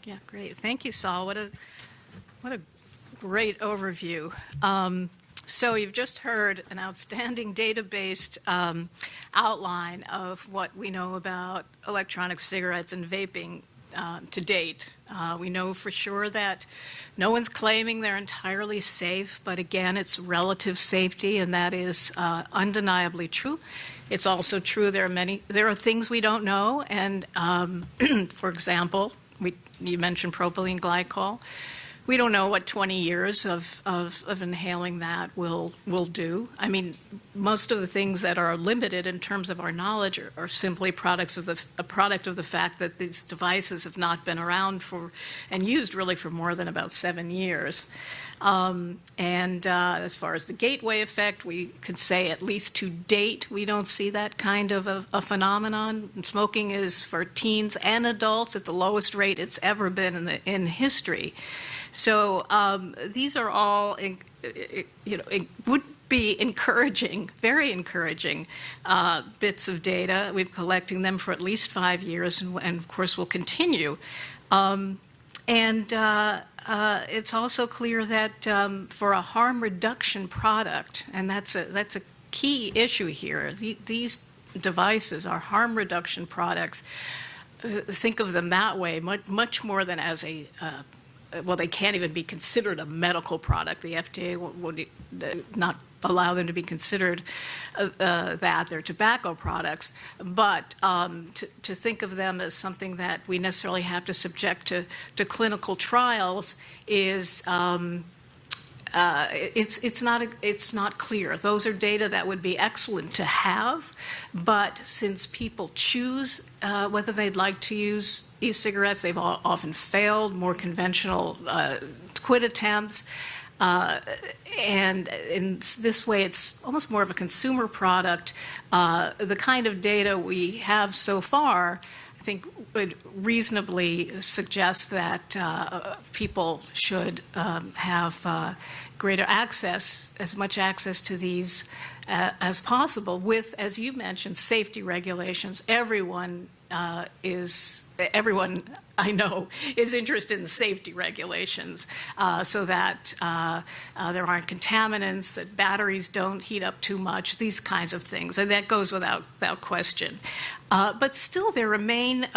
Yeah, great. Thank you, Saul. What a great overview. So you've just heard an outstanding data-based outline of what we know about electronic cigarettes and vaping to date. We know for sure that no one's claiming they're entirely safe, but again, it's relative safety, and that is undeniably true. It's also true there are things we don't know, and for example, you mentioned propylene glycol. We don't know what 20 years of inhaling that will do. I mean, most of the things that are limited in terms of our knowledge are simply a product of the fact that these devices have not been around and used really for more than about 7 years. As far as the gateway effect, we can say at least to date we don't see that kind of a phenomenon. And smoking is for teens and adults at the lowest rate it's ever been in history. So these are all, would be encouraging, very encouraging bits of data. We've been collecting them for at least 5 years, and of course we'll continue. It's also clear that for a harm reduction product, and that's a key issue here, these devices are harm reduction products. Think of them that way, much more than as well, they can't even be considered a medical product. The FDA would not allow them to be considered that. They're tobacco products. But to think of them as something that we necessarily have to subject to clinical trials is it's not clear. Those are data that would be excellent to have, but since people choose whether they'd like to use e-cigarettes, they've often failed more conventional quit attempts, and in this way it's almost more of a consumer product. The kind of data we have so far, I think, would reasonably suggest that people should have greater access, as much access to these as possible with, as you mentioned, safety regulations. Everyone I know is interested in the safety regulations so that there aren't contaminants, that batteries don't heat up too much, these kinds of things. And that goes without question. But still, there remain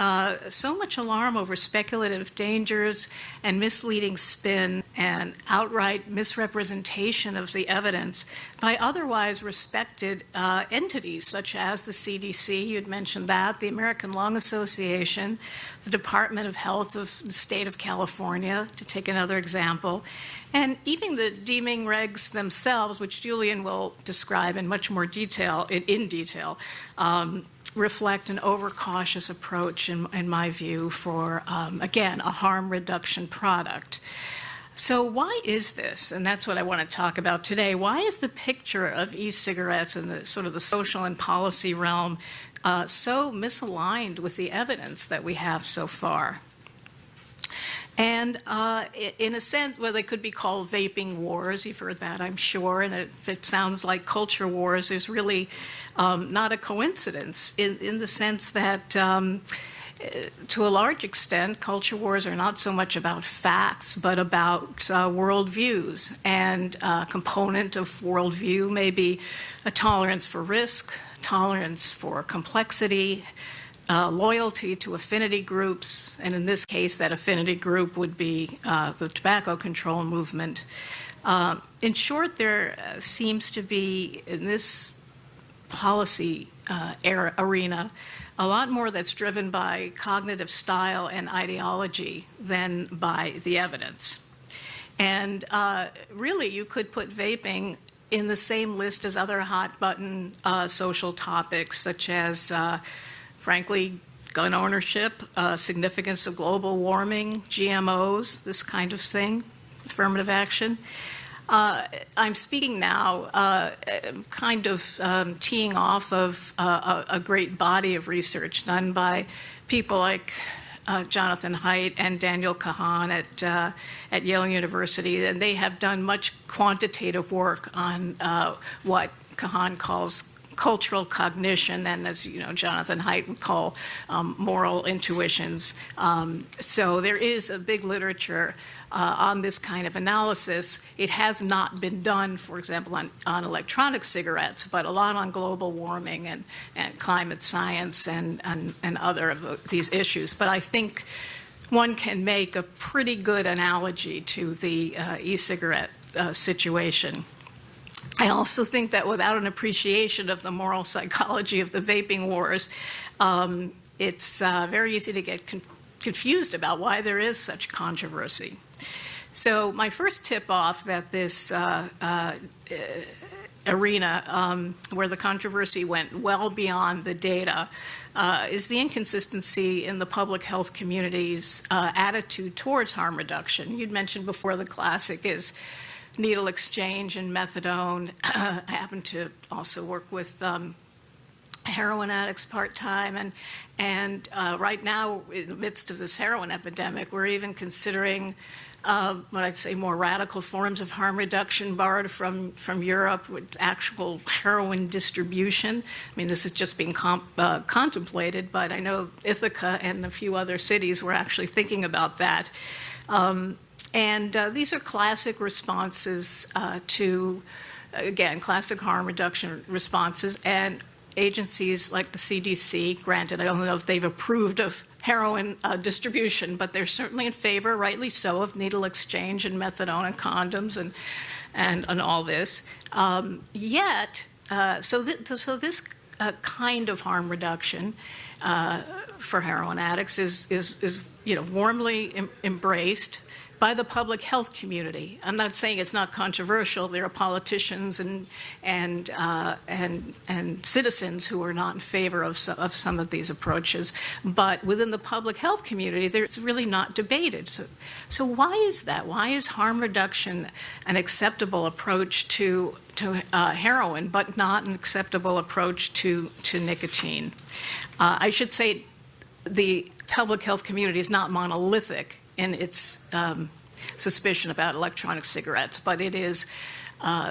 so much alarm over speculative dangers and misleading spin and outright misrepresentation of the evidence by otherwise respected entities such as the CDC, you'd mentioned that, the American Lung Association, the Department of Health of the state of California, to take another example, and even the deeming regs themselves, which Julian will describe in much more detail, reflect an overcautious approach, in my view, for, again, a harm reduction product. So why is this? And that's what I want to talk about today. Why is the picture of e-cigarettes in the sort of the social and policy realm so misaligned with the evidence that we have so far? And in a sense, well, they could be called vaping wars. You've heard that, I'm sure. And if it sounds like culture wars, is really not a coincidence in the sense that to a large extent, culture wars are not so much about facts, but about worldviews. And a component of worldview may be a tolerance for risk, tolerance for complexity, loyalty to affinity groups, and in this case, that affinity group would be the tobacco control movement. In short, there seems to be, in this policy arena, a lot more that's driven by cognitive style and ideology than by the evidence. And really, you could put vaping in the same list as other hot-button social topics, such as, frankly, gun ownership, significance of global warming, GMOs, this kind of thing, affirmative action. I'm speaking now kind of teeing off of a great body of research done by people like Jonathan Haidt and Daniel Kahan at Yale University, and they have done much quantitative work on what Kahan calls cultural cognition, and as you know, Jonathan Haidt would call moral intuitions. So there is a big literature on this kind of analysis. It has not been done, for example, on electronic cigarettes, but a lot on global warming and climate science and other of these issues. But I think one can make a pretty good analogy to the e-cigarette situation. I also think that without an appreciation of the moral psychology of the vaping wars, it's very easy to get confused about why there is such controversy. So my first tip-off that this arena where the controversy went well beyond the data is the inconsistency in the public health community's attitude towards harm reduction. You'd mentioned before the classic is needle exchange and methadone. I happen to also work with heroin addicts part-time, and right now, in the midst of this heroin epidemic, we're even considering what I'd say more radical forms of harm reduction borrowed from Europe with actual heroin distribution. I mean, this is just being contemplated, but I know Ithaca and a few other cities were actually thinking about that. And these are classic responses to, again, classic harm reduction responses, and agencies like the CDC, granted, I don't know if they've approved of heroin distribution, but they're certainly in favor, rightly so, of needle exchange and methadone and condoms and all this. So this kind of harm reduction for heroin addicts is warmly embraced by the public health community. I'm not saying it's not controversial. There are politicians and citizens who are not in favor of some of these approaches, but within the public health community, it's really not debated. So why is that? Why is harm reduction an acceptable approach to heroin, but not an acceptable approach to nicotine? I should say the public health community is not monolithic in its suspicion about electronic cigarettes, but it is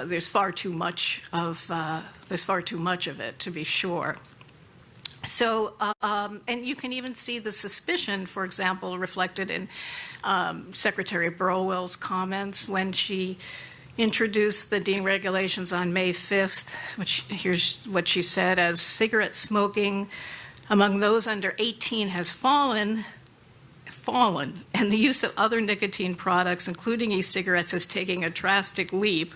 there's far too much of it, to be sure. So, and you can even see the suspicion, for example, reflected in Secretary Burwell's comments when she introduced the deregulations on May 5th, which here's what she said: as cigarette smoking among those under 18 has fallen, and the use of other nicotine products, including e-cigarettes, is taking a drastic leap.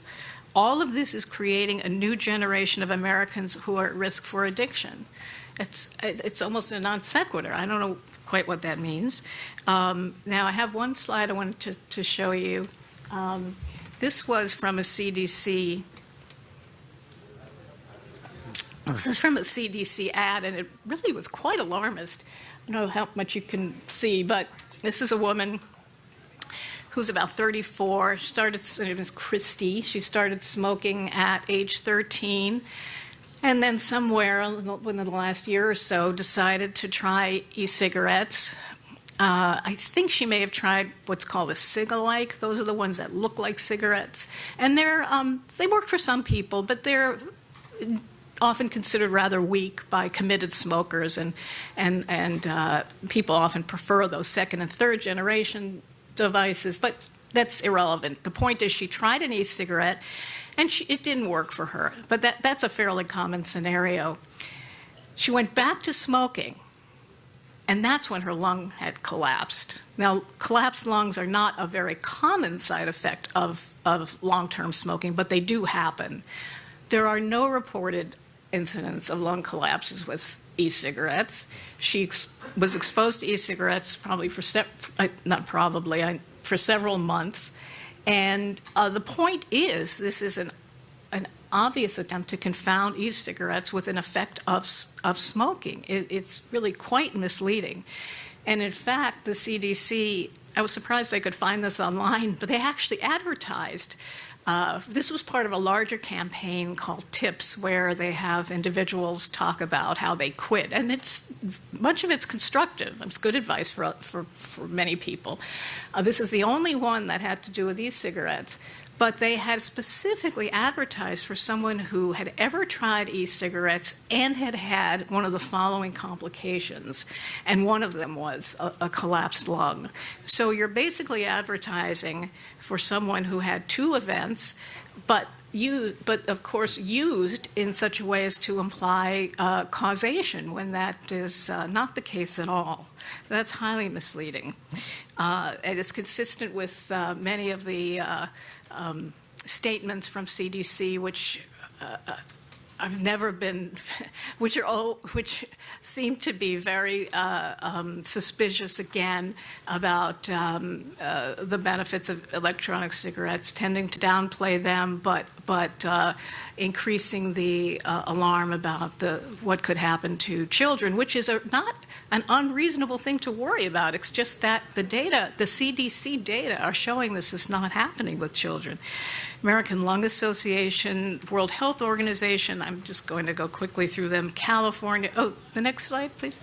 All of this is creating a new generation of Americans who are at risk for addiction. It's almost a non sequitur. I don't know quite what that means. Now, I have one slide I wanted to show you. This was from a CDC. This is from a CDC ad, and it really was quite alarmist. I don't know how much you can see, but this is a woman who's about 34. Her name is Christy. She started smoking at age 13, and then somewhere within the last year or so decided to try e-cigarettes. I think she may have tried what's called a cig-alike. Those are the ones that look like cigarettes, and they work for some people, but they're often considered rather weak by committed smokers, and people often prefer those second and third generation devices, but that's irrelevant. The point is she tried an e-cigarette, and it didn't work for her, but that's a fairly common scenario. She went back to smoking, and that's when her lung had collapsed. Now, collapsed lungs are not a very common side effect of long-term smoking, but they do happen. There are no reported incidents of lung collapses with e-cigarettes. She was exposed to e-cigarettes for several months. And the point is, this is an obvious attempt to confound e-cigarettes with an effect of smoking. It's really quite misleading. And in fact, the CDC, I was surprised I could find this online, but they actually advertised. This was part of a larger campaign called TIPS, where they have individuals talk about how they quit. And much of it's constructive. It's good advice for many people. This is the only one that had to do with e-cigarettes. but they had specifically advertised for someone who had ever tried e-cigarettes and had had one of the following complications, and one of them was a collapsed lung. So you're basically advertising for someone who had two events, but of course used in such a way as to imply causation when that is not the case at all. That's highly misleading. And it's consistent with many of the statements from CDC, which I've never been, which seem to be very suspicious again about the benefits of electronic cigarettes, tending to downplay them, but increasing the alarm about what could happen to children, which is not an unreasonable thing to worry about. It's just that the CDC data are showing this is not happening with children. American Lung Association, World Health Organization, I'm just going to go quickly through them, California, the next slide, please.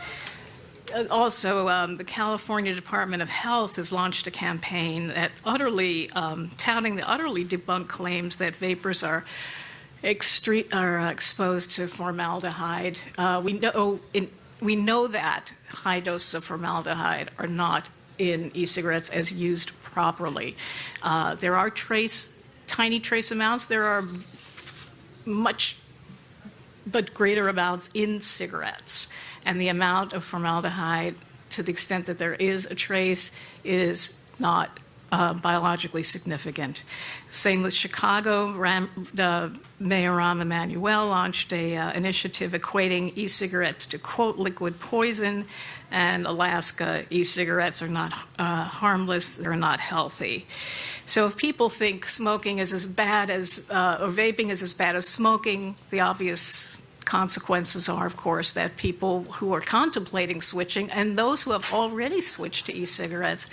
Also, the California Department of Health has launched a campaign that touting the utterly debunked claims that vapors are exposed to formaldehyde. We know that high doses of formaldehyde are not in e-cigarettes as used properly. There are tiny trace amounts. There are much but greater amounts in cigarettes. And the amount of formaldehyde, to the extent that there is a trace, is not biologically significant. Same with Chicago. Mayor Rahm Emanuel launched an initiative equating e-cigarettes to, quote, liquid poison, and Alaska, e-cigarettes are not harmless, they're not healthy. So if people think smoking is as bad as, or vaping is as bad as smoking, the obvious consequences are, of course, that people who are contemplating switching and those who have already switched to e-cigarettes,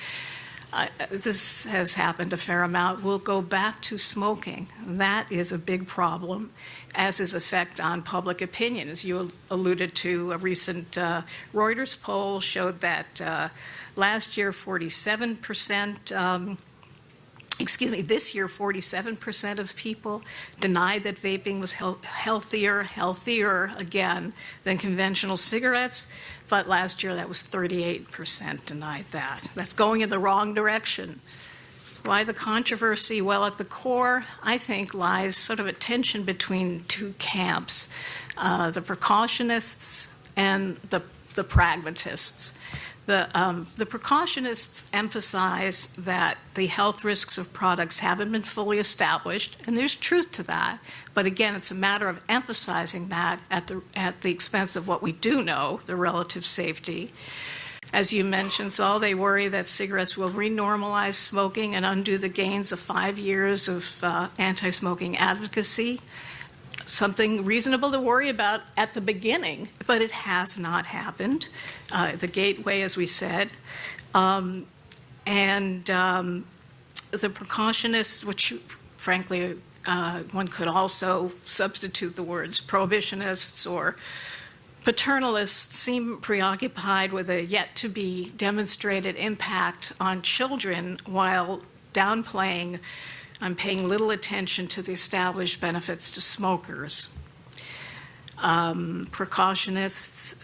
this has happened a fair amount, will go back to smoking. That is a big problem, as is effect on public opinion. As you alluded to, a recent Reuters poll showed that this year 47% of people denied that vaping was healthier again, than conventional cigarettes. But last year that was 38% denied that. That's going in the wrong direction. Why the controversy? Well, at the core, I think, lies sort of a tension between two camps, the precautionists and the pragmatists. The precautionists emphasize that the health risks of products haven't been fully established, and there's truth to that. But again, it's a matter of emphasizing that at the expense of what we do know, the relative safety. As you mentioned, so they worry that cigarettes will renormalize smoking and undo the gains of 5 years of anti-smoking advocacy. Something reasonable to worry about at the beginning, but it has not happened. The gateway, as we said, and the precautionists, which frankly one could also substitute the words prohibitionists or paternalists, seem preoccupied with a yet-to-be demonstrated impact on children while downplaying and paying little attention to the established benefits to smokers. Precautionists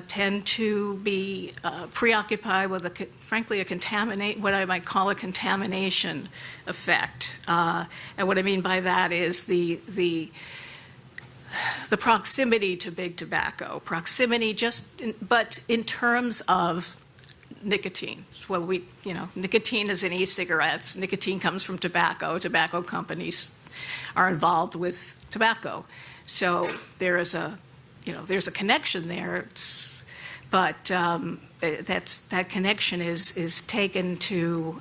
tend to be preoccupied with, what I might call a contamination effect. And what I mean by that is the proximity to big tobacco. Proximity but in terms of nicotine. Well, nicotine is in e-cigarettes. Nicotine comes from tobacco. Tobacco companies are involved with tobacco. So there's a connection there. But that connection is taken to,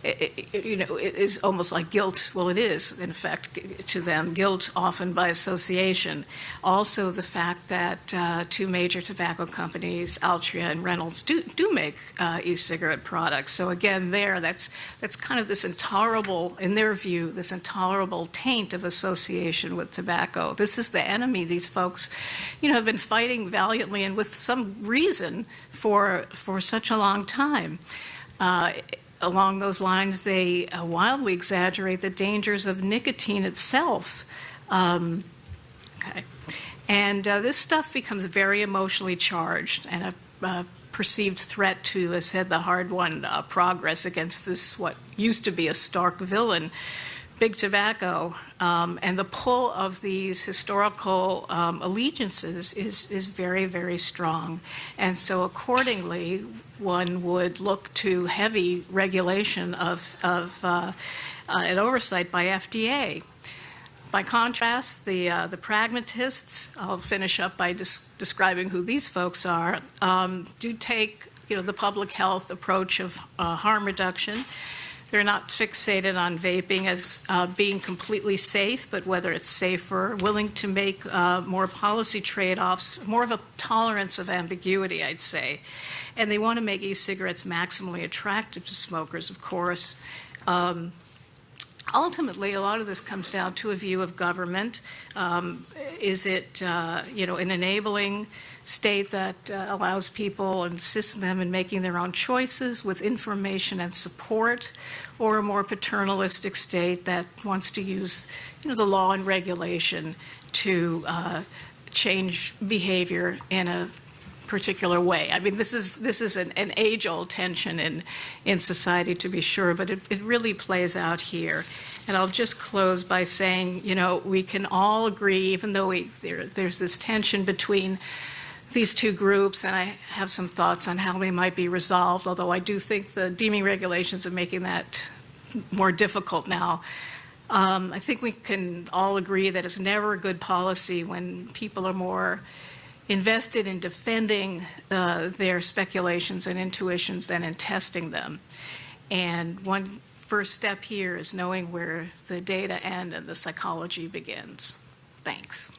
it is almost like guilt. Well, it is, in effect, to them, guilt often by association. Also, the fact that two major tobacco companies, Altria and Reynolds, do make e-cigarette products. So again, that's kind of this intolerable, in their view, this intolerable taint of association with tobacco. This is the enemy these folks, have been fighting valiantly and with some reason for such a long time. Along those lines, they wildly exaggerate the dangers of nicotine itself. Okay. And this stuff becomes very emotionally charged and a perceived threat to, as said, the hard-won progress against this, what used to be a stark villain, big tobacco. And the pull of these historical allegiances is very, very strong. And so accordingly, one would look to heavy regulation of and oversight by FDA. By contrast, the pragmatists, I'll finish up by describing who these folks are, do take the public health approach of harm reduction. They're not fixated on vaping as being completely safe, but whether it's safer, willing to make more policy trade-offs, more of a tolerance of ambiguity, I'd say. And they want to make e-cigarettes maximally attractive to smokers, of course. Ultimately, a lot of this comes down to a view of government. Is it, an enabling state that allows people and assists them in making their own choices with information and support, or a more paternalistic state that wants to use, the law and regulation to change behavior in a particular way? I mean, this is an age-old tension in society, to be sure, but it really plays out here. And I'll just close by saying, we can all agree, even though there's this tension between these two groups, and I have some thoughts on how they might be resolved, although I do think the deeming regulations are making that more difficult now. I think we can all agree that it's never a good policy when people are more invested in defending their speculations and intuitions than in testing them. And one first step here is knowing where the data end and the psychology begins. Thanks.